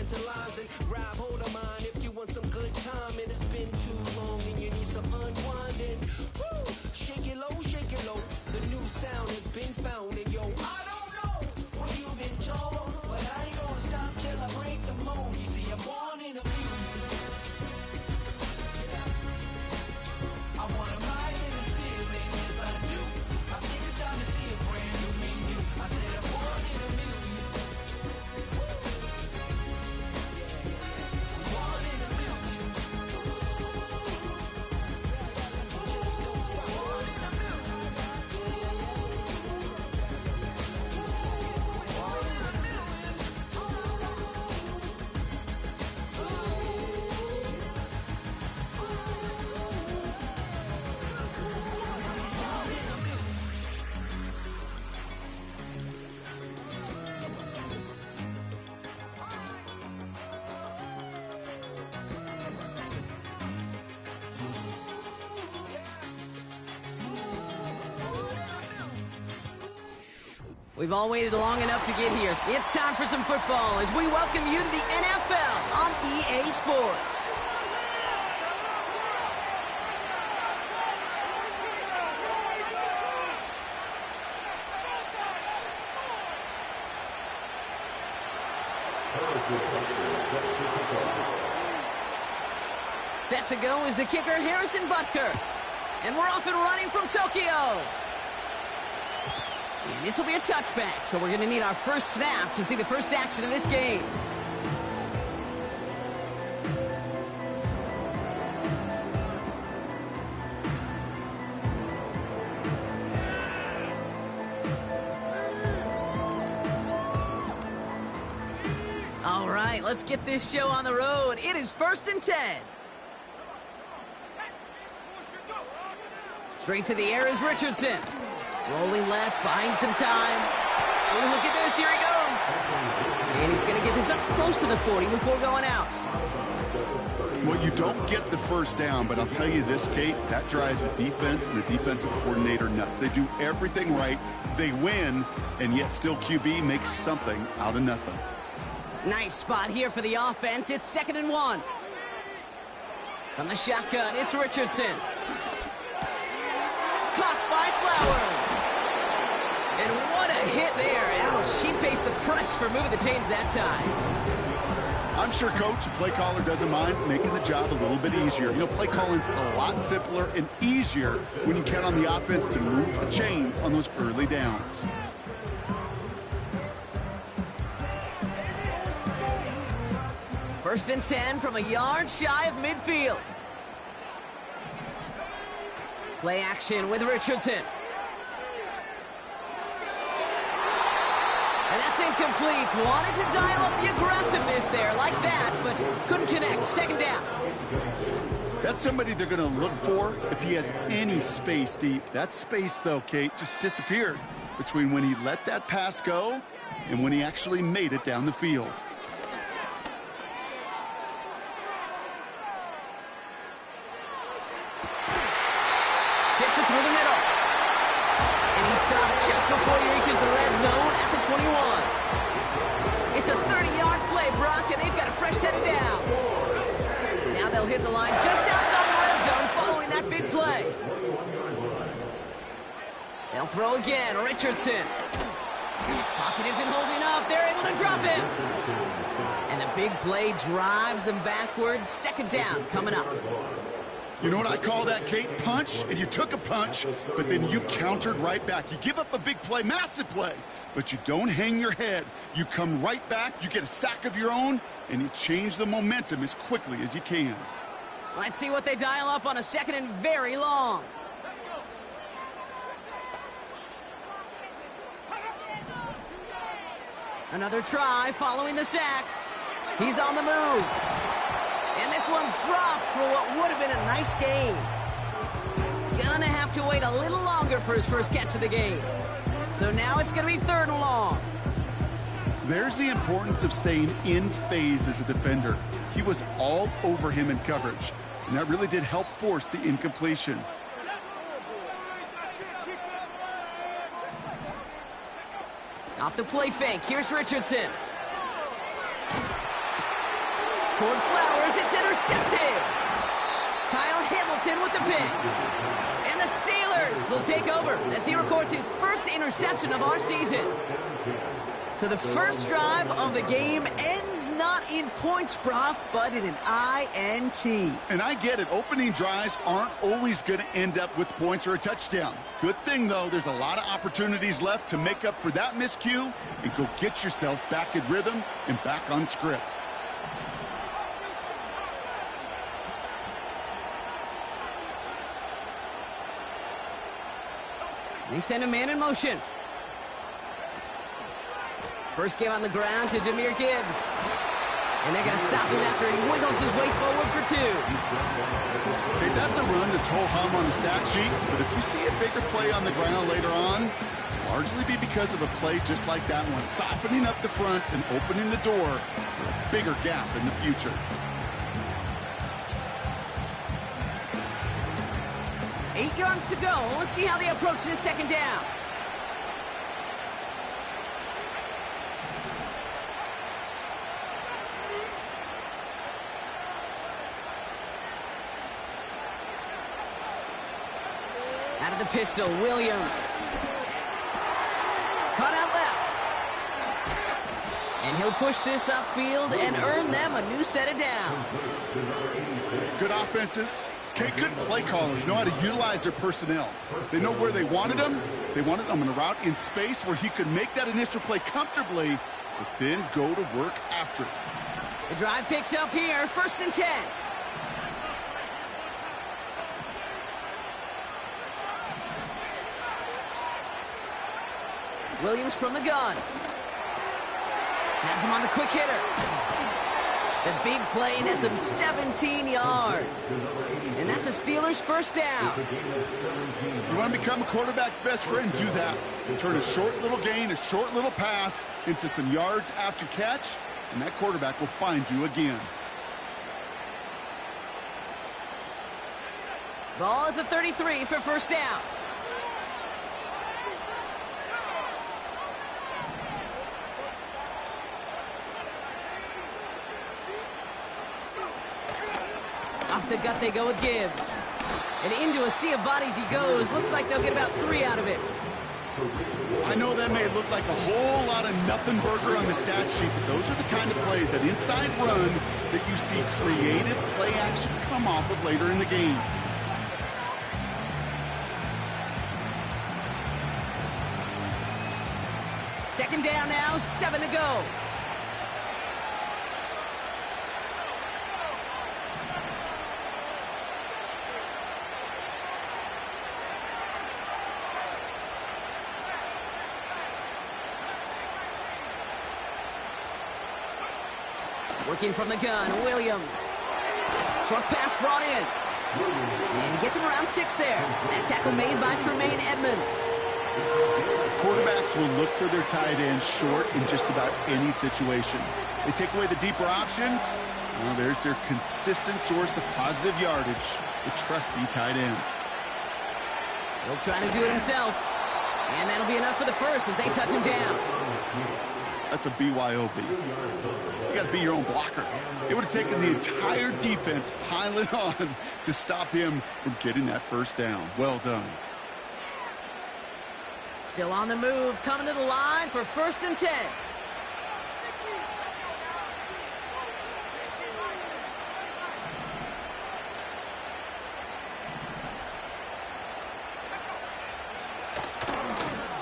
tantalizing. Grab hold of mine if you want some good time, and it's been too long and you need some unwinding. Woo! Shake it low, shake it low. The new sound has been found, and yo, I don't know what you've been told, but I ain't gonna stop till I break the mold. You see, I'm born in a I wanna rise in the ceiling, yes I do. I think it's time to see a brand new menu. I said I'm born in a million. I'm born in a million. Just don't stop. Born in a million. Born in a million. We've all waited long enough to get here. It's time for some football as we welcome you to the NFL on EA Sports. Set to go is the kicker, Harrison Butker. And we're off and running from Tokyo. And this will be a touchback, so we're going to need our first snap to see the first action of this game. All right, let's get this show on the road. It is 1st and 10. Straight to the air is Richardson. Rolling left, buying some time. Oh, look at this, here he goes. And he's going to get this up close to the 40 before going out. Well, you don't get the first down, but I'll tell you this, Kate, that drives the defense and the defensive coordinator nuts. They do everything right, they win, and yet still QB makes something out of nothing. Nice spot here for the offense. It's 2nd and 1. From the shotgun, it's Richardson. Caught by Flowers. And what a hit there. Ouch, she faced the press for moving the chains that time. I'm sure, Coach, the play caller doesn't mind making the job a little bit easier. You know, play calling's a lot simpler and easier when you count on the offense to move the chains on those early downs. First and 10 from a yard shy of midfield. Play action with Richardson. And that's incomplete. Wanted to dial up the aggressiveness there like that, but couldn't connect. 2nd down. That's somebody they're going to look for if he has any space deep. That space, though, Kate, just disappeared between when he let that pass go and when he actually made it down the field. Hits it through the middle. And he stopped just before he reaches the red zone at the 21. It's a 30-yard play, Brock, and they've got a fresh set of downs. Now they'll hit the line just outside the red zone following that big play. They'll throw again. Richardson. Pocket isn't holding up. They're able to drop him. And the big play drives them backwards. 2nd down coming up. You know what I call that, Kate? Punch, and you took a punch, but then you countered right back. You give up a big play, massive play, but you don't hang your head. You come right back, you get a sack of your own, and you change the momentum as quickly as you can. Let's see what they dial up on a 2nd and very long. Another try following the sack. He's on the move. And this one's dropped for what would have been a nice gain. Gonna have to wait a little longer for his first catch of the game. So now it's gonna be 3rd and long. There's the importance of staying in phase as a defender. He was all over him in coverage, and that really did help force the incompletion. Off the play fake, here's Richardson. Toward Flowers, it's intercepted. Kyle Hamilton with the pick. And the Steelers will take over as he records his first interception of our season. So the first drive of the game ends not in points, Brock, but in an INT. And I get it. Opening drives aren't always going to end up with points or a touchdown. Good thing, though, there's a lot of opportunities left to make up for that miscue and go get yourself back in rhythm and back on script. They send a man in motion. First game on the ground to Jahmyr Gibbs. And they're going to stop him after he wiggles his way forward for 2. Okay, that's a run that's ho-hum on the stat sheet, but if you see a bigger play on the ground later on, largely be because of a play just like that one, softening up the front and opening the door for a bigger gap in the future. Eight yards to go. Let's see how they approach this second down. Out of the pistol, Williams. Cut out left. And he'll push this upfield and earn them a new set of downs. Good offenses. Okay, good play callers know how to utilize their personnel. They know where they wanted them. They wanted them in a route in space where he could make that initial play comfortably, but then go to work after it. The drive picks up here, 1st and 10. Williams from the gun. Has him on the quick hitter. The big play nets him 17 yards. And that's a Steelers first down. You want to become a quarterback's best friend? Do that. Turn a short little gain, a short little pass into some yards after catch, and that quarterback will find you again. Ball at the 33 for first down. Off the gut they go with Gibbs. And into a sea of bodies he goes. Looks like they'll get about 3 out of it. I know that may look like a whole lot of nothing burger on the stat sheet, but those are the kind of plays, that inside run, that you see creative play action come off of later in the game. Second down now, 7 to go. Working from the gun, Williams. Short pass brought in. And he gets him around 6 there. That tackle made by Tremaine Edmonds. Quarterbacks will look for their tight end short in just about any situation. They take away the deeper options. Well, there's their consistent source of positive yardage, the trusty tight end. He'll try to do it himself. And that'll be enough for the first as they touch him down. That's a BYOB. You got to be your own blocker. It would have taken the entire defense piling on to stop him from getting that first down. Well done. Still on the move, coming to the line for 1st and 10.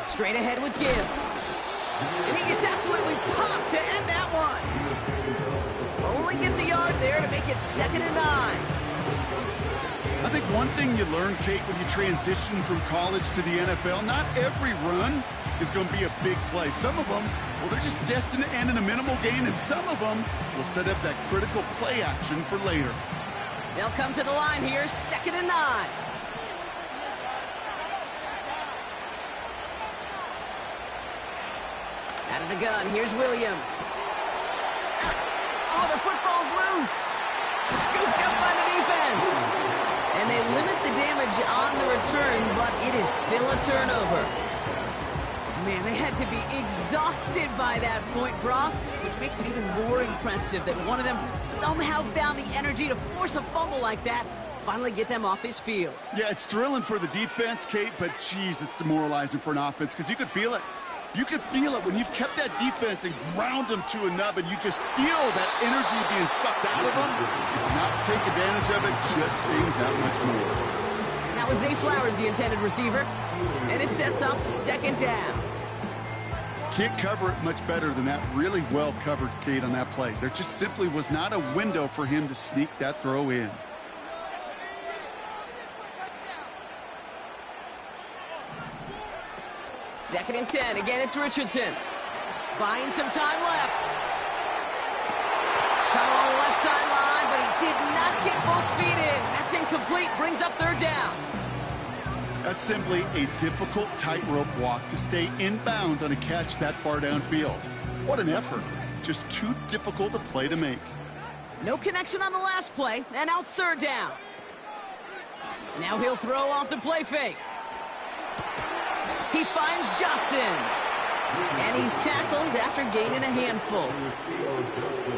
Straight ahead with Gibbs. And he gets absolutely popped to end that one. Only gets a yard there to make it 2nd and 9. I think one thing you learn, Kate, when you transition from college to the NFL, not every run is going to be a big play. Some of them, well, they're just destined to end in a minimal gain, and some of them will set up that critical play action for later. They'll come to the line here, 2nd and 9. Out of the gun, here's Williams. Oh, the football's loose. Scooped up by the defense. And they limit the damage on the return, but it is still a turnover. man, they had to be exhausted by that point, Brock, which makes it even more impressive that one of them somehow found the energy to force a fumble like that, finally get them off this field. Yeah, it's thrilling for the defense, Kate, but geez, it's demoralizing for an offense because you could feel it. You could feel it when you've kept that defense and ground them to a nub, and you just feel that energy being sucked out of them. And to not take advantage of it just stings that much more. That was Zay Flowers, the intended receiver, and it sets up second down. Can't cover it much better than that really well-covered Kate on that play. There just simply was not a window for him to sneak that throw in. Second and 10. Again, it's Richardson. Buying some time left. Caught along the left sideline, but he did not get both feet in. That's incomplete. Brings up third down. That's simply a difficult tightrope walk to stay in bounds on a catch that far downfield. What an effort. Just too difficult a play to make. No connection on the last play, and now it's third down. Now he'll throw off the play fake. He finds Johnson. And he's tackled after gaining a handful.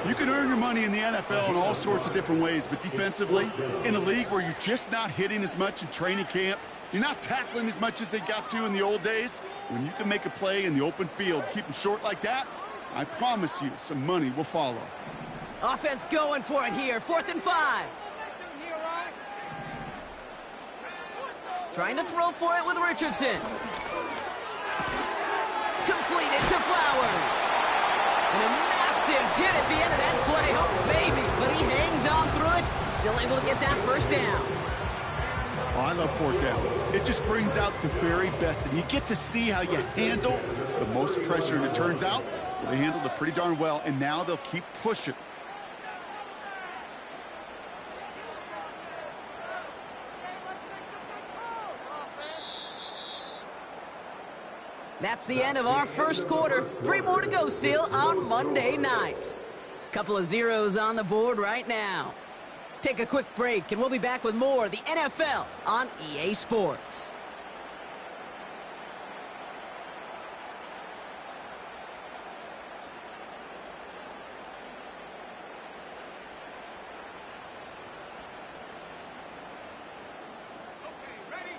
You can earn your money in the NFL in all sorts of different ways, but defensively, in a league where you're just not hitting as much in training camp, you're not tackling as much as they got to in the old days, when you can make a play in the open field, keep them short like that, I promise you some money will follow. Offense going for it here. 4th and 5. Trying to throw for it with Richardson. Completed to Flowers. And a massive hit at the end of that play. Oh, baby. But he hangs on through it. Still able to get that first down. Oh, I love fourth downs. It just brings out the very best. And you get to see how you handle the most pressure. And it turns out, well, they handled it pretty darn well. And now they'll keep pushing. That's the end of our first quarter. 3 more to go still on Monday night. Couple of zeros on the board right now. Take a quick break, and we'll be back with more of the NFL on EA Sports.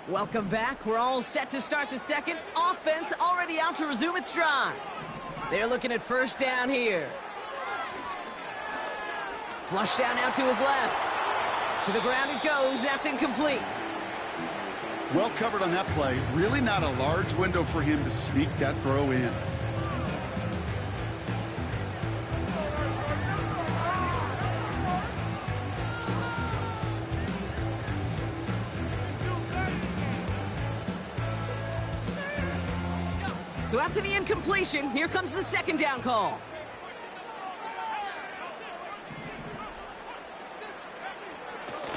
Welcome back. We're all set to start the second. Offense already out to resume its drive. They're looking at first down here. Flush down now to his left. To the ground it goes. That's incomplete. Well covered on that play. Really not a large window for him to sneak that throw in. So after the incompletion, here comes the second down call.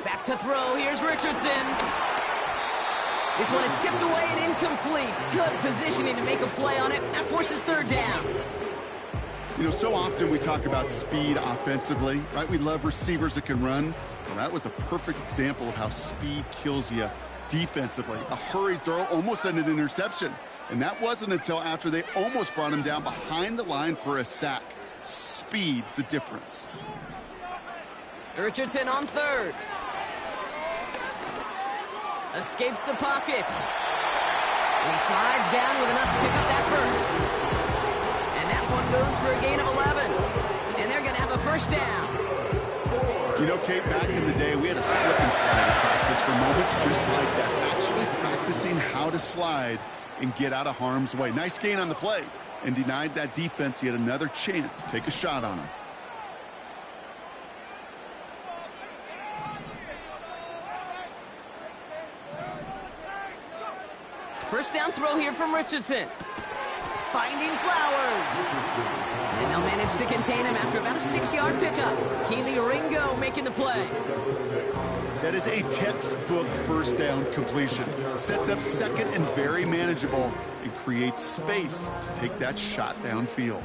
Back to throw. Here's Richardson. This one is tipped away and incomplete. Good positioning to make a play on it. That forces third down. You know, so often we talk about speed offensively, right? We love receivers that can run. Well, that was a perfect example of how speed kills you defensively. A hurried throw almost ended an interception. And that wasn't until after they almost brought him down behind the line for a sack. Speed's the difference. Richardson on third. Escapes the pocket. And he slides down with enough to pick up that first. And that one goes for a gain of 11. And they're going to have a first down. You know, Kate, back in the day, we had a slip and slide practice for moments just like that. Actually practicing how to slide and get out of harm's way. Nice gain on the play, and denied that defense yet another chance to take a shot on him. First down throw here from Richardson. Finding Flowers. And they'll manage to contain him after about a 6-yard pickup. Keely Ringo making the play. That is a textbook first down completion. Sets up second and very manageable and creates space to take that shot downfield.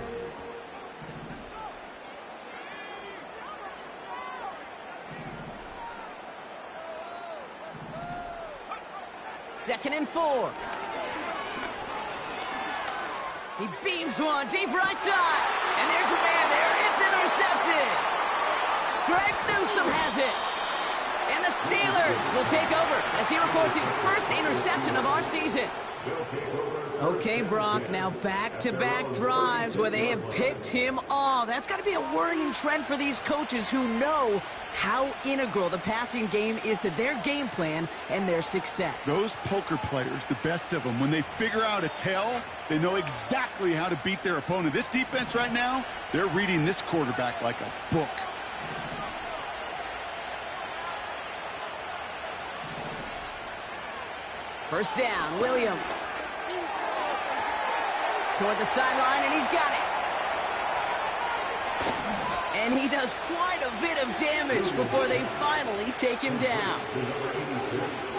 Second and 4. He beams one deep right side. And there's a man there. It's intercepted. Greg Newsome has it. And the Steelers will take over as he records his first interception of our season. Okay, Brock, now back-to-back drives where they have picked him off. That's got to be a worrying trend for these coaches who know how integral the passing game is to their game plan and their success. Those poker players, the best of them, when they figure out a tell, they know exactly how to beat their opponent. This defense right now, they're reading this quarterback like a book. First down, Williams. Toward the sideline, and he's got it. And he does quite a bit of damage before they finally take him down.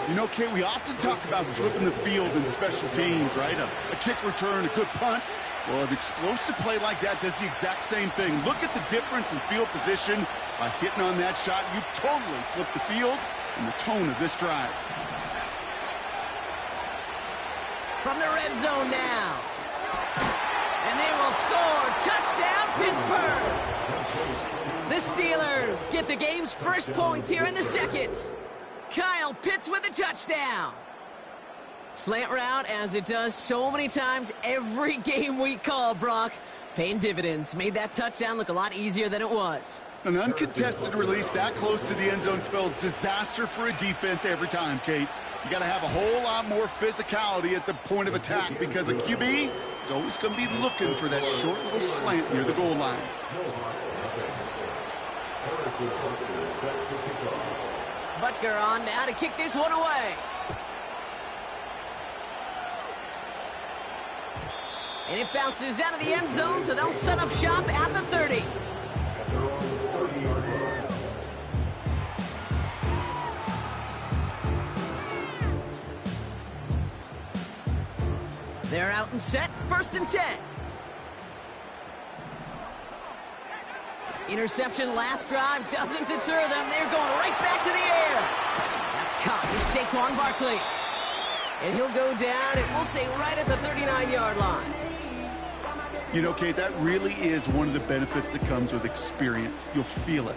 You know, Kate, we often talk about flipping the field in special teams, right? A kick return, a good punt. Well, an explosive play like that does the exact same thing. Look at the difference in field position. By hitting on that shot, you've totally flipped the field and the tone of this drive. From the red zone now. And they will score. Touchdown, Pittsburgh. The Steelers get the game's first points here in the second. Kyle Pitts with a touchdown. Slant route, as it does so many times every game we call, Brock. Paying dividends. Made that touchdown look a lot easier than it was. An uncontested release that close to the end zone spells disaster for a defense every time, Kate. You got to have a whole lot more physicality at the point of attack because a QB is always going to be looking for that short little slant near the goal line. Butker on now to kick this one away. And it bounces out of the end zone, so they'll set up shop at the 30. They're out and set, 1st and 10. Interception last drive doesn't deter them. They're going right back to the air. That's caught with Saquon Barkley. And he'll go down, and we'll say right at the 39-yard line. You know, Kate, that really is one of the benefits that comes with experience. You'll feel it.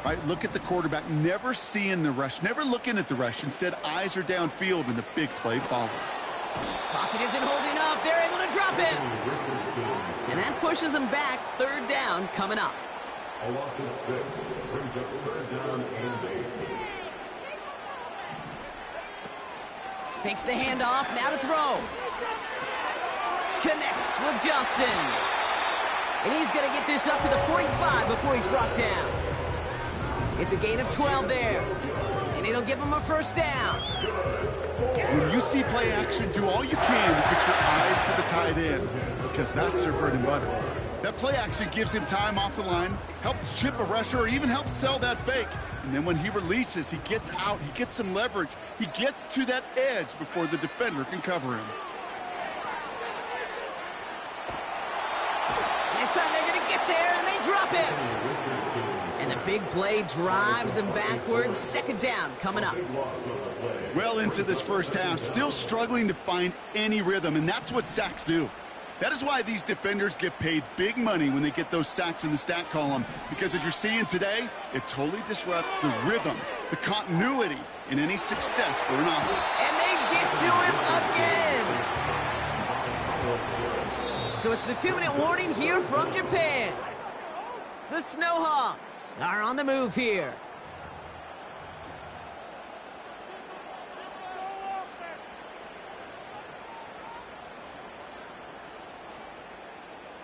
Right, look at the quarterback, never seeing the rush, never looking at the rush. Instead, eyes are downfield, and the big play follows. Pocket isn't holding up. They're able to drop him. And that pushes them back. 3rd down coming up. A loss of 6 brings up 3rd down and 8. Fakes the handoff. Now to throw. Connects with Johnson. And he's going to get this up to the 45 before he's brought down. It's a gain of 12 there. And it'll give him a 1st down. When you see play action, do all you can to put your eyes to the tight end because that's their bread and butter. That play action gives him time off the line, helps chip a rusher, or even helps sell that fake. And then when he releases, he gets out, he gets some leverage. He gets to that edge before the defender can cover him. This time they're going to get there, and they drop him. And the big play drives them backwards. 2nd down coming up. Well into this first half, still struggling to find any rhythm, and that's what sacks do. That is why these defenders get paid big money when they get those sacks in the stat column, because as you're seeing today, it totally disrupts the rhythm, the continuity, and any success for an offense. And they get to him again. So it's the 2-minute warning here from Japan. The Snowhawks are on the move here.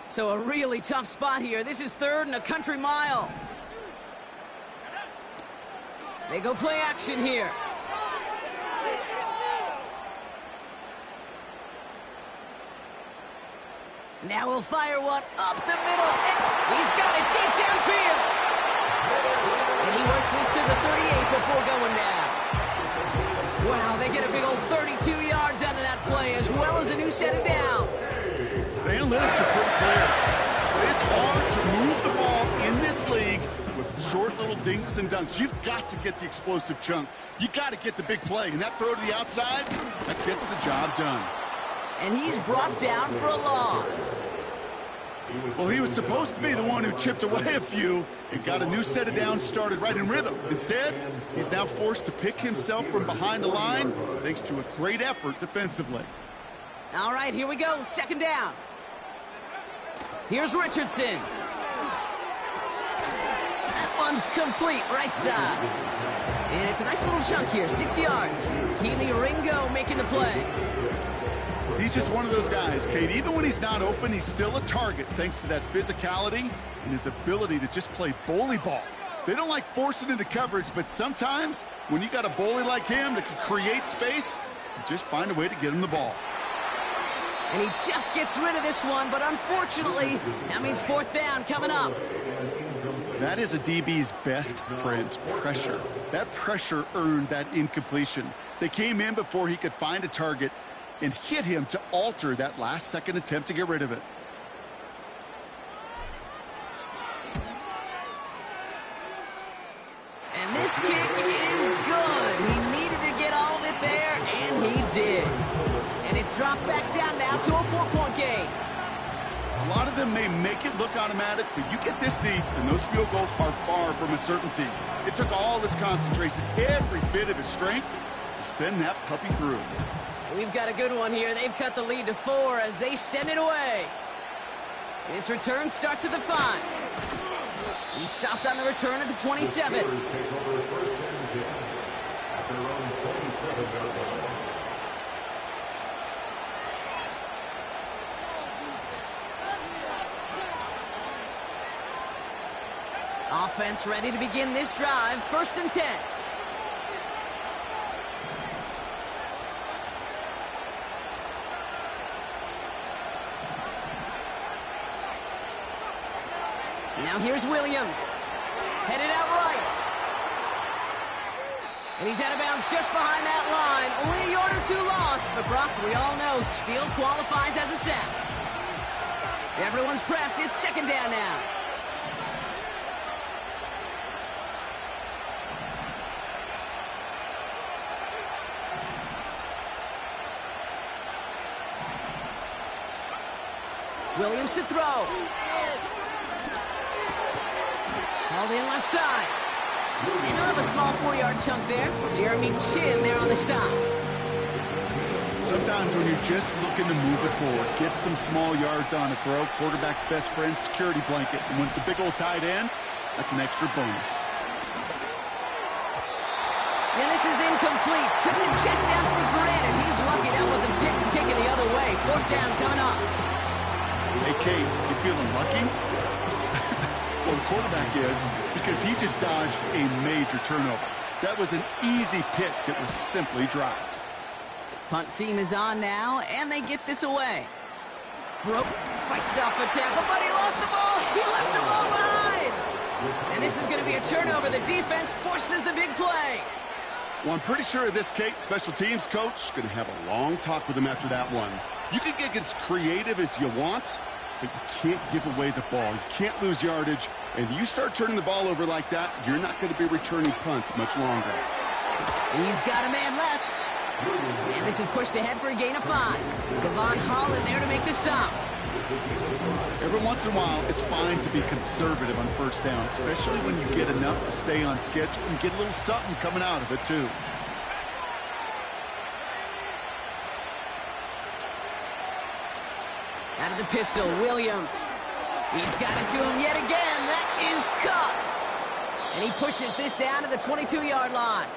So a really tough spot here. This is 3rd and a country mile. They go play action here. Now we'll fire one up the middle. And he's got it deep downfield. And he works this to the 38 before going down. Wow, they get a big old 32 yards out of that play, as well as a new set of downs. The analytics are pretty clear. It's hard to move the ball in this league with short little dinks and dunks. You've got to get the explosive chunk. You got to get the big play. And that throw to the outside, that gets the job done. And he's brought down for a loss. Well, he was supposed to be the one who chipped away a few and got a new set of downs started right in rhythm. Instead, he's now forced to pick himself from behind the line thanks to a great effort defensively. All right, here we go. Second down. Here's Richardson. That one's complete, right side. And it's a nice little chunk here, 6 yards. Keely Ringo making the play. He's just one of those guys, Kate. Even when he's not open, he's still a target thanks to that physicality and his ability to just play bully ball. They don't like forcing into coverage, but sometimes when you got a bully like him that can create space, you just find a way to get him the ball. And he just gets rid of this one, but unfortunately, that means fourth down coming up. That is a DB's best friend, pressure. That pressure earned that incompletion. They came in before he could find a target and hit him to alter that last-second attempt to get rid of it. And this kick is good. He needed to get all of it there, and he did. And it's dropped back down now to a 4-point game. A lot of them may make it look automatic, but you get this deep, and those field goals are far from a certainty. It took all his concentration, every bit of his strength, to send that puppy through. We've got a good one here. They've cut the lead to 4 as they send it away. This return starts at the 5. He stopped on the return at the 27. Offense ready to begin this drive. 1st and 10. Now here's Williams. Headed out right. And he's out of bounds just behind that line. Only a yard or 2 lost, but Brock, we all know, still qualifies as a sack. Everyone's prepped. It's 2nd down now. Williams to throw. All in left side. And he'll have a small 4-yard chunk there. Jeremy Chin there on the stop. Sometimes when you're just looking to move it forward, get some small yards on a throw, quarterback's best friend, security blanket. And when it's a big old tight end, that's an extra bonus. And this is incomplete. Took the check down for granted. He's lucky that wasn't picked and taken the other way. 4th down coming up. Hey, Kate, you feeling lucky? Well, the quarterback is, because he just dodged a major turnover. That was an easy pick that was simply dropped. Punt team is on now, and they get this away. Broke, fights off a tackle, but he lost the ball. He left the ball behind. And this is going to be a turnover. The defense forces the big play. Well, I'm pretty sure this, Kate, special teams coach, going to have a long talk with him after that one. You can get as creative as you want, but you can't give away the ball. You can't lose yardage. And you start turning the ball over like that, you're not going to be returning punts much longer. He's got a man left. And this is pushed ahead for a gain of 5. Javon Holland there to make the stop. Every once in a while, it's fine to be conservative on 1st down, especially when you get enough to stay on schedule and get a little something coming out of it, too. Out of the pistol, Williams. He's got it to him yet again. That is cut. And he pushes this down to the 22-yard line.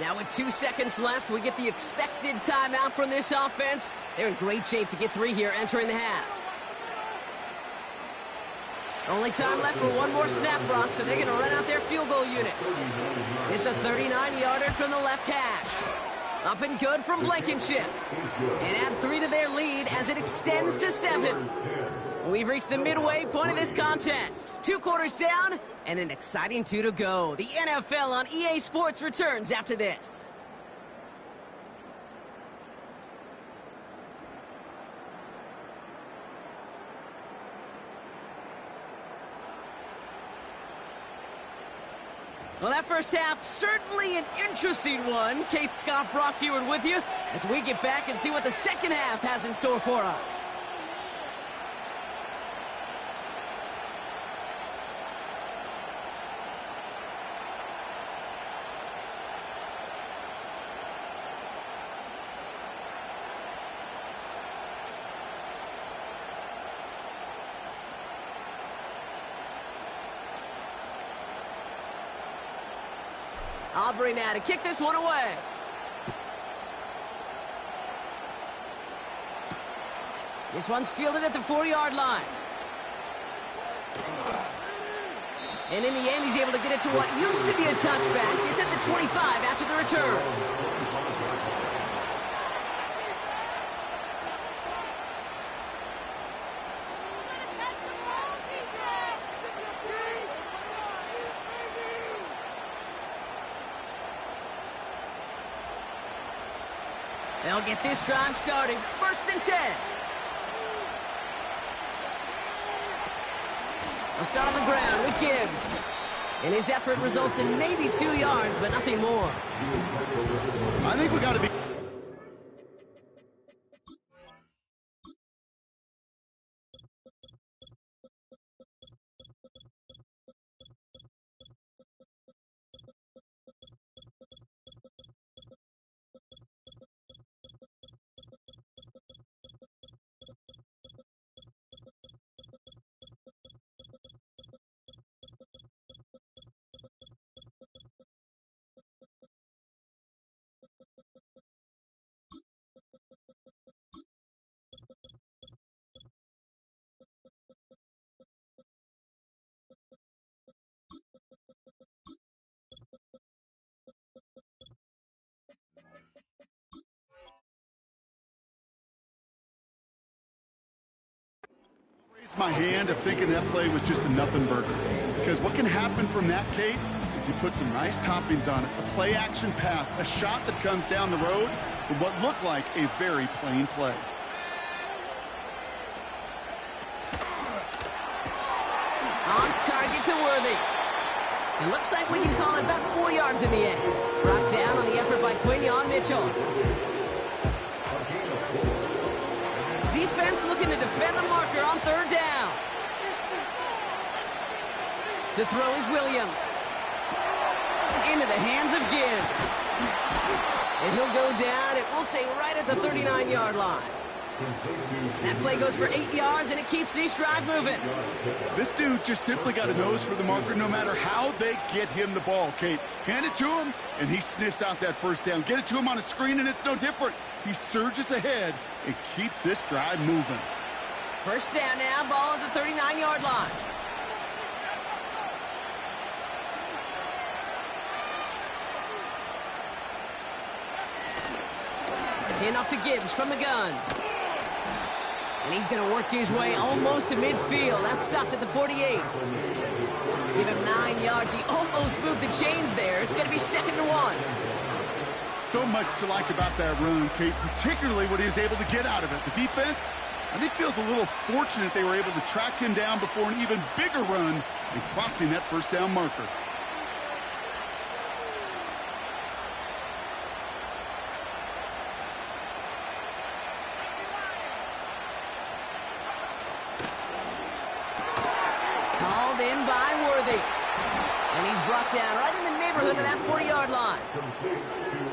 Now with 2 seconds left, we get the expected timeout from this offense. They're in great shape to get 3 here entering the half. Only time left for one more snap, Brock, so they're going to run out their field goal unit. It's a 39-yarder from the left hash. Up and good from Blankenship. And add 3 to their lead as it extends to 7. We've reached the midway point of this contest. 2 quarters down and an exciting 2 to go. The NFL on EA Sports returns after this. Well, that first half, certainly an interesting one. Kate, Scott, Brock Eward with you as we get back and see what the second half has in store for us. Aubrey now to kick this one away. This one's fielded at the 4-yard line. And in the end, he's able to get it to what used to be a touchback. It's at the 25 after the return. They'll get this drive started. 1st and 10. They'll start on the ground with Gibbs. And his effort results in maybe 2 yards, but nothing more. I think we got to be... my hand of thinking that play was just a nothing burger. Because what can happen from that, Kate, is he put some nice toppings on it. A play-action pass, a shot that comes down the road for what looked like a very plain play. On target to Worthy. It looks like we can call it about 4 yards in the end. Brought down on the effort by Quinion Mitchell. Defense looking to defend the marker on 3rd down. To throw is Williams. Into the hands of Gibbs. And he'll go down, it will say right at the 39-yard line. That play goes for 8 yards, and it keeps this drive moving. This dude just simply got a nose for the marker no matter how they get him the ball, Kate. Hand it to him, and he sniffs out that 1st down. Get it to him on a screen, and it's no different. He surges ahead and keeps this drive moving. 1st down now, ball at the 39-yard line. In off to Gibbs from the gun. And he's going to work his way almost to midfield. That's stopped at the 48. Give him 9 yards. He almost moved the chains there. It's going to be 2nd and 1. So much to like about that run, Kate, particularly what he was able to get out of it. The defense, I think, feels a little fortunate they were able to track him down before an even bigger run and crossing that 1st down marker. Called in by Worthy. And he's brought down right in the neighborhood of that 40-yard line.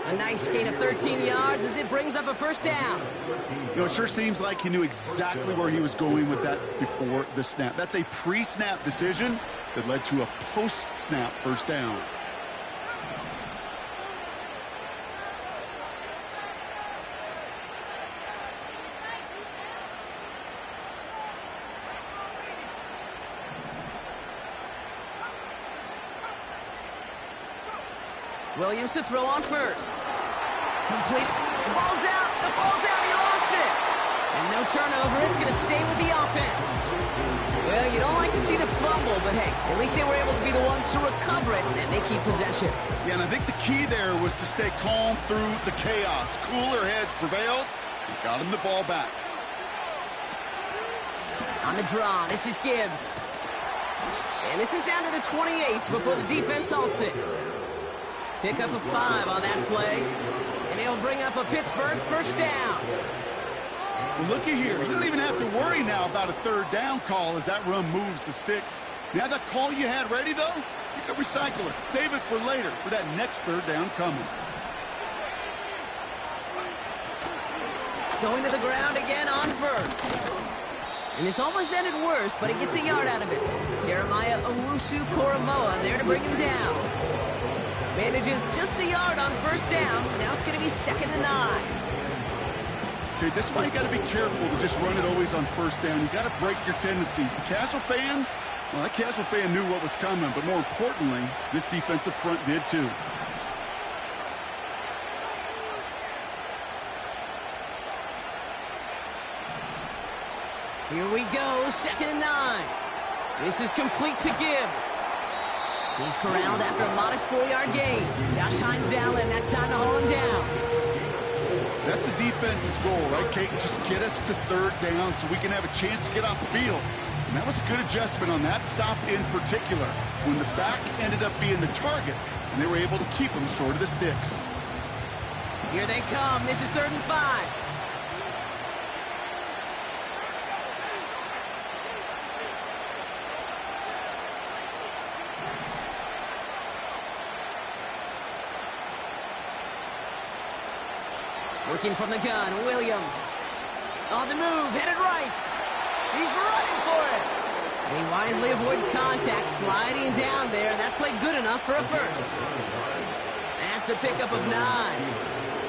A nice gain of 13 yards as it brings up a 1st down. You know, it sure seems like he knew exactly where he was going with that before the snap. That's a pre-snap decision that led to a post-snap 1st down. Williams to throw on 1st. Complete. The ball's out. The ball's out. He lost it. And no turnover. It's going to stay with the offense. Well, you don't like to see the fumble, but hey, at least they were able to be the ones to recover it, and they keep possession. Yeah, and I think the key there was to stay calm through the chaos. Cooler heads prevailed and got him the ball back. On the draw, this is Gibbs. And this is down to the 28 before the defense halts it. Pick up a 5 on that play, and he'll bring up a Pittsburgh 1st down. Well, looky here. You don't even have to worry now about a 3rd down call as that run moves the sticks. Now that call you had ready, though, you can recycle it. Save it for later for that next 3rd down coming. Going to the ground again on 1st. And this almost ended worse, but he gets a yard out of it. Jeremiah Owusu-Koramoah there to bring him down. Manages just a yard on first down. Now it's going to be 2nd and 9. Okay, this is why you got to be careful to just run it always on first down. You got to break your tendencies. The casual fan, well, that casual fan knew what was coming, but more importantly, this defensive front did too. Here we go, 2nd and 9. This is complete to Gibbs. He's corralled after a modest 4-yard gain. Josh Hines Allen, that time to haul him down. That's a defense's goal, right, Kate? Just get us to 3rd down so we can have a chance to get off the field. And that was a good adjustment on that stop in particular, when the back ended up being the target, and they were able to keep him short of the sticks. Here they come. This is 3rd and 5. Working from the gun, Williams. On the move, headed right. He's running for it. And he wisely avoids contact, sliding down there, and that played good enough for a first. That's a pickup of 9.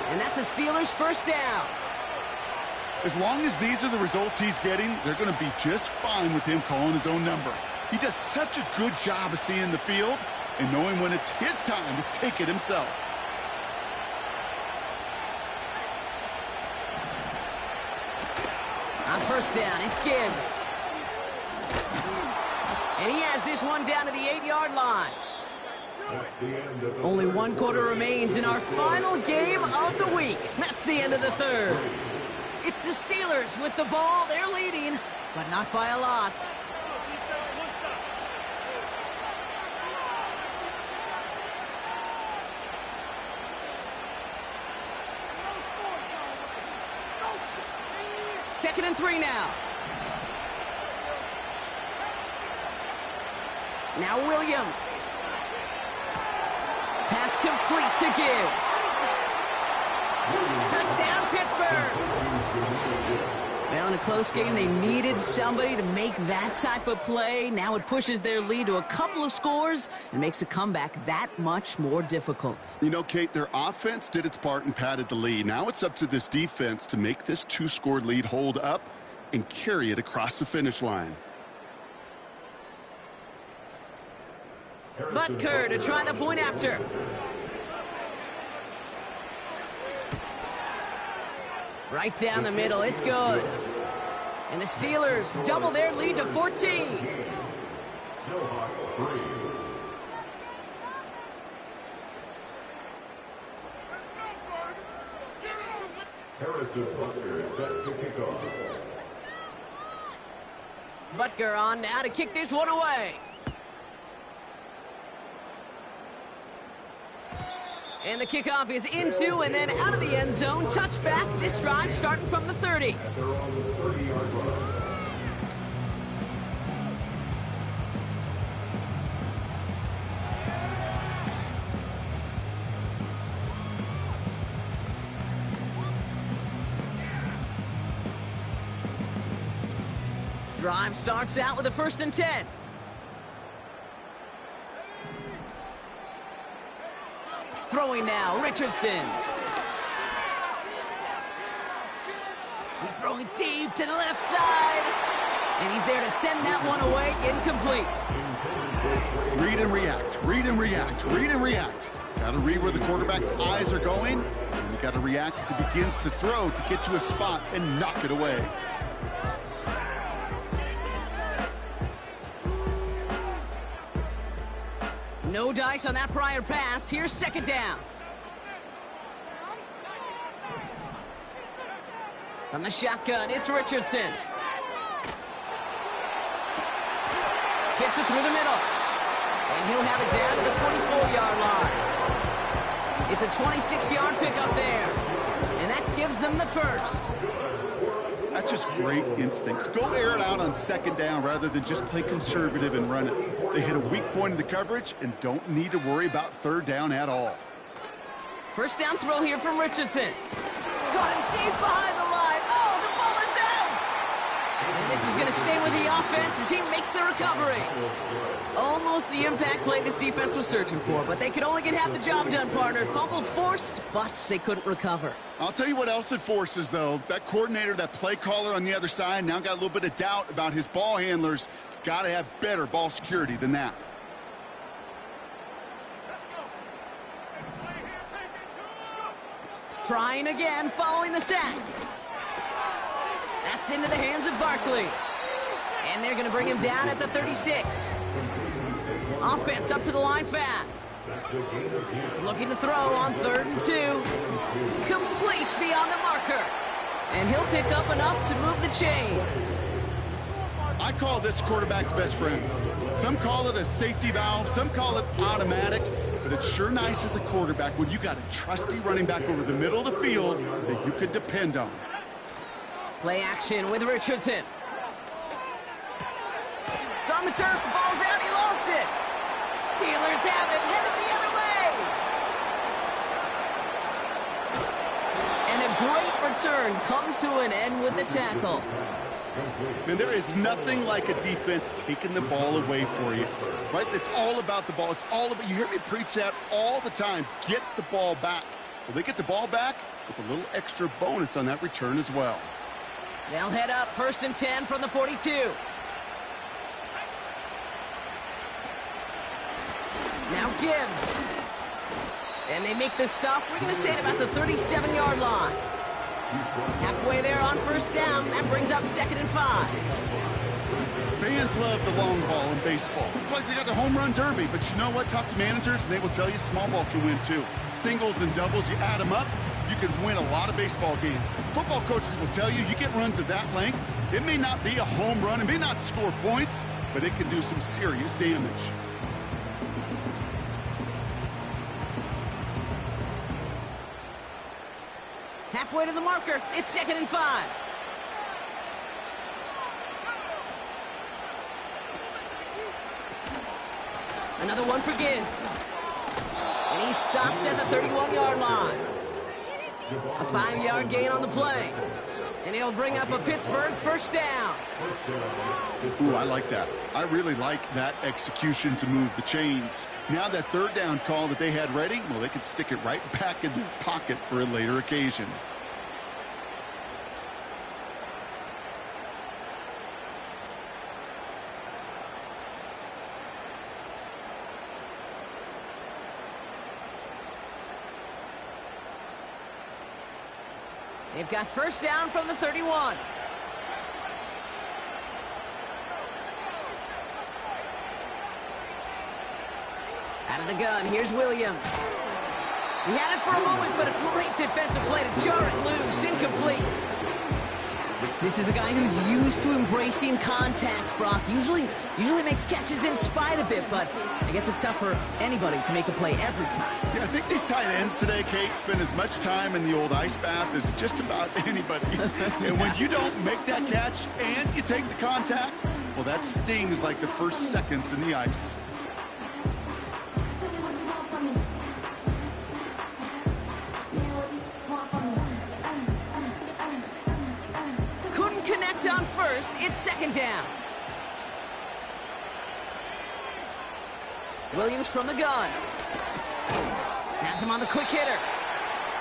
And that's a Steelers' first down. As long as these are the results he's getting, they're going to be just fine with him calling his own number. He does such a good job of seeing the field and knowing when it's his time to take it himself. On first down, it's Gibbs. And he has this one down to the 8-yard line. Only 1 quarter remains in our final game of the week. That's the end of the 3rd. It's the Steelers with the ball. They're leading, but not by a lot. Second and 3 now. Now Williams. Pass complete to Gibbs. Touchdown, Pittsburgh. Well, in a close game, they needed somebody to make that type of play. Now it pushes their lead to a couple of scores and makes a comeback that much more difficult. You know, Kate, their offense did its part and padded the lead. Now it's up to this defense to make this 2-score lead hold up and carry it across the finish line. Butker to try the point after. Right down the middle, it's good. And the Steelers double their lead to 14. Snowhawks 3. Harrison Butker set to kick off. Butker on now to kick this one away. And the kickoff is into and then out of the end zone. Touchback. This drive starting from the 30. They're on the 30-yard line. Drive starts out with a 1st and 10. Throwing now, Richardson. He's throwing deep to the left side. And he's there to send that one away, incomplete. Read and react, read and react, read and react. Got to read where the quarterback's eyes are going, and you got to react as he begins to throw to get to a spot and knock it away. No dice on that prior pass. Here's 2nd down. From the shotgun, it's Richardson. Gets it through the middle. And he'll have it down to the 44-yard line. It's a 26-yard pickup there. And that gives them the first. That's just great instincts. Go air it out on 2nd down rather than just play conservative and run it. They hit a weak point in the coverage and don't need to worry about 3rd down at all. First down throw here from Richardson. Caught him deep behind the line. Oh, the ball is out! And this is going to stay with the offense as he makes the recovery. Almost the impact play this defense was searching for, but they could only get half the job done, partner. Fumble forced, but they couldn't recover. I'll tell you what else it forces, though. That coordinator, that play caller on the other side, now got a little bit of doubt about his ball handlers. Got to have better ball security than that. Trying again, following the sack. That's into the hands of Barkley. And they're going to bring him down at the 36. Offense up to the line fast. Looking to throw on 3rd and 2. Complete beyond the marker. And he'll pick up enough to move the chains. I call this quarterback's best friend. Some call it a safety valve, some call it automatic, but it's sure nice as a quarterback when you got a trusty running back over the middle of the field that you could depend on. Play action with Richardson. It's on the turf, the ball's out, he lost it. Steelers have it, headed the other way. And a great return comes to an end with the tackle. Man, there is nothing like a defense taking the ball away for you, right? It's all about the ball. It's all about, you hear me preach that all the time, get the ball back. Well, they get the ball back with a little extra bonus on that return as well. They'll head up 1st and 10 from the 42. Now Gibbs. And they make this stop, we're going to say, at about the 37-yard line. Halfway there on 1st down, that brings up 2nd and 5. Fans love the long ball in baseball. It's like they got the home run derby, but you know what? Talk to managers, and they will tell you small ball can win too. Singles and doubles, you add them up, you can win a lot of baseball games. Football coaches will tell you, you get runs of that length, it may not be a home run, it may not score points, but it can do some serious damage. Halfway to the marker, it's 2nd and 5. Another one for Gibbs. And he's stopped at the 31-yard line. A 5-yard gain on the play. And he'll bring up a Pittsburgh 1st down. Ooh, I like that. I really like that execution to move the chains. Now that 3rd down call that they had ready, well, they could stick it right back in their pocket for a later occasion. They've got 1st down from the 31. Out of the gun, here's Williams. He had it for a moment, but a great defensive play to jar it loose, incomplete. This is a guy who's used to embracing contact, Brock. Usually makes catches in spite of it, but I guess it's tough for anybody to make a play every time. Yeah, I think these tight ends today, Kate, spend as much time in the old ice bath as just about anybody. And when you don't make that catch and you take the contact, well, that stings like the first seconds in the ice. Couldn't connect on 1st, it's 2nd down. Williams from the gun. Has him on the quick hitter.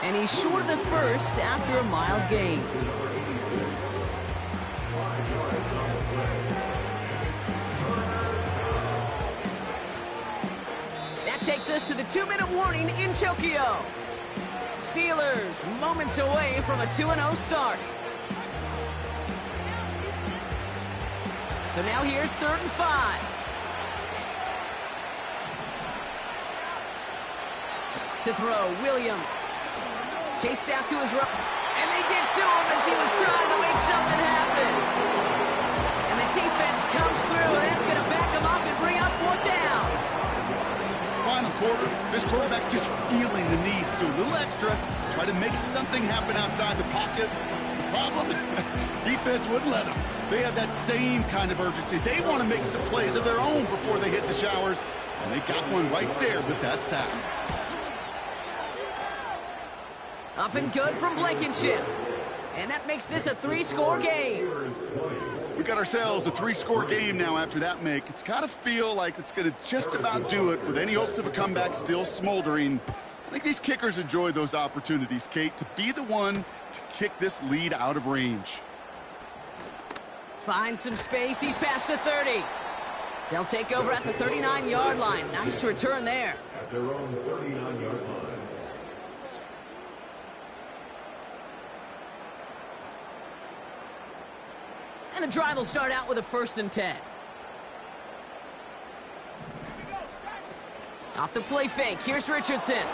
And he's short of the 1st after a mild gain. That takes us to the 2-minute warning in Tokyo. Steelers moments away from a 2-0 start. So now here's 3rd and 5. To throw, Williams. Chased out to his right. And they get to him as he was trying to make something happen. And the defense comes through, and that's going to back him up and bring up 4th down. Final quarter, this quarterback's just feeling the need to do a little extra, try to make something happen outside the pocket. The problem, defense wouldn't let them. They have that same kind of urgency. They want to make some plays of their own before they hit the showers, and they got one right there with that sack. Up and good from Blankenship. And that makes this a 3-score game. got ourselves a 3-score game now after that make. It's got to feel like it's going to just about do it with any hopes of a comeback still smoldering. I think these kickers enjoy those opportunities, Kate, to be the one to kick this lead out of range. Finds some space. He's past the 30. They'll take over at the 39-yard line. Nice return there. At their own 39-yard line. And the drive will start out with a 1st and 10. Off the play fake. Here's Richardson.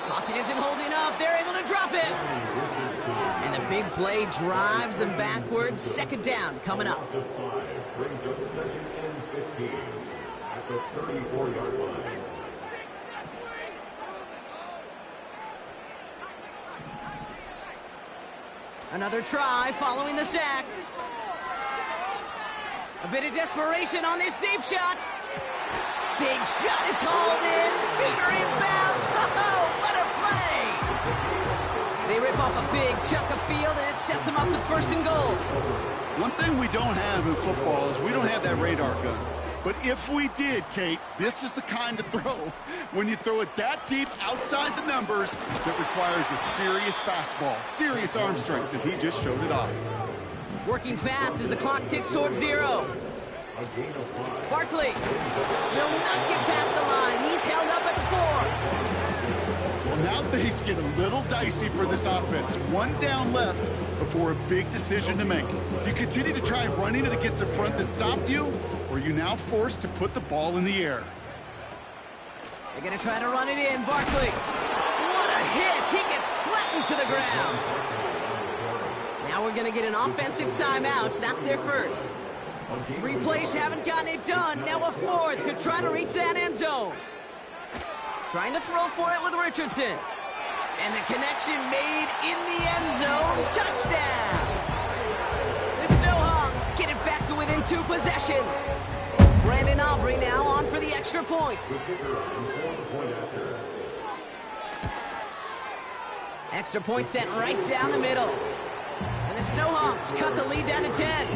Pocket isn't holding up. They're able to drop it. And the big play drives them backwards. 2nd down coming up. Brings up 2nd and 15 at the 34-yard line. Another try following the sack. A bit of desperation on this deep shot. Big shot is hauled in. Feet are inbounds. Oh, what a play! They rip off a big chunk of field, and it sets them up with 1st and goal. One thing we don't have in football is we don't have that radar gun. But if we did, Kate, this is the kind of throw. When you throw it that deep outside the numbers, that requires a serious fastball, serious arm strength, and he just showed it off. Working fast as the clock ticks towards 0. Barkley will not get past the line. He's held up at the 4. Well, now things get a little dicey for this offense. 1 down left before a big decision to make. Do you continue to try running it against a front that stopped you, or are you now forced to put the ball in the air? They're going to try to run it in. Barkley. What a hit. He gets flattened to the ground. Now we're going to get an offensive timeout. That's their first. 3 plays haven't gotten it done. Now a 4th to try to reach that end zone. Trying to throw for it with Richardson. And the connection made in the end zone. Touchdown! The Snowhawks get it back to within 2 possessions. Brandon Aubrey now on for the extra point. Extra point sent right down the middle. And the Snowhawks cut the lead down to 10.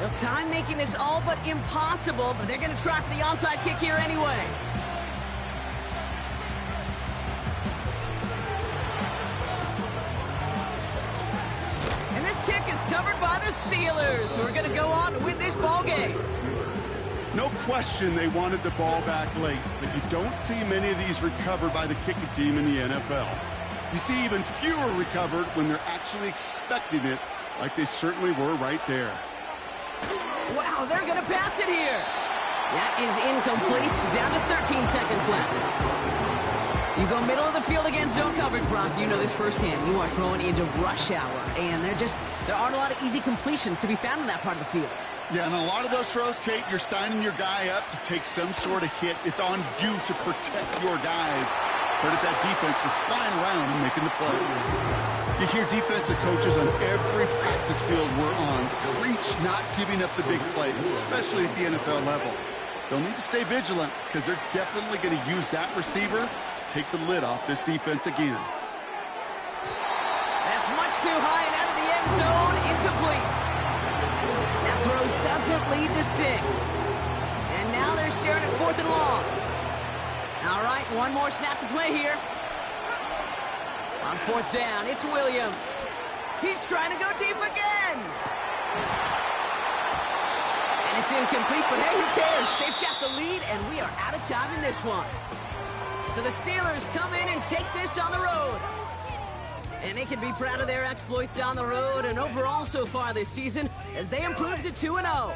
Well, time making this all but impossible, but they're going to try for the onside kick here anyway. And this kick is covered by the Steelers, who are going to go on to win this ball game. No question they wanted the ball back late, but you don't see many of these recovered by the kicking team in the NFL. You see even fewer recovered when they're actually expecting it, like they certainly were right there. Wow, they're going to pass it here. That is incomplete. Down to 13 seconds left. You go middle of the field against zone coverage, Brock. You know this firsthand. You are throwing into rush hour, and there aren't a lot of easy completions to be found in that part of the field. Yeah, and a lot of those throws, Kate, you're signing your guy up to take some sort of hit. It's on you to protect your guys. Credit that defense for flying around and making the play. You hear defensive coaches on every practice field we're on preach not giving up the big plays, especially at the NFL level. They'll need to stay vigilant because they're definitely going to use that receiver to take the lid off this defense again. That's much too high and out of the end zone. Incomplete. That throw doesn't lead to 6. And now they're staring at 4th and long. All right, one more snap to play here. On 4th down, it's Williams. He's trying to go deep again. And it's incomplete, but hey, who cares? They've got the lead, and we are out of time in this one. So the Steelers come in and take this on the road. And they can be proud of their exploits on the road and overall so far this season as they improve to 2-0.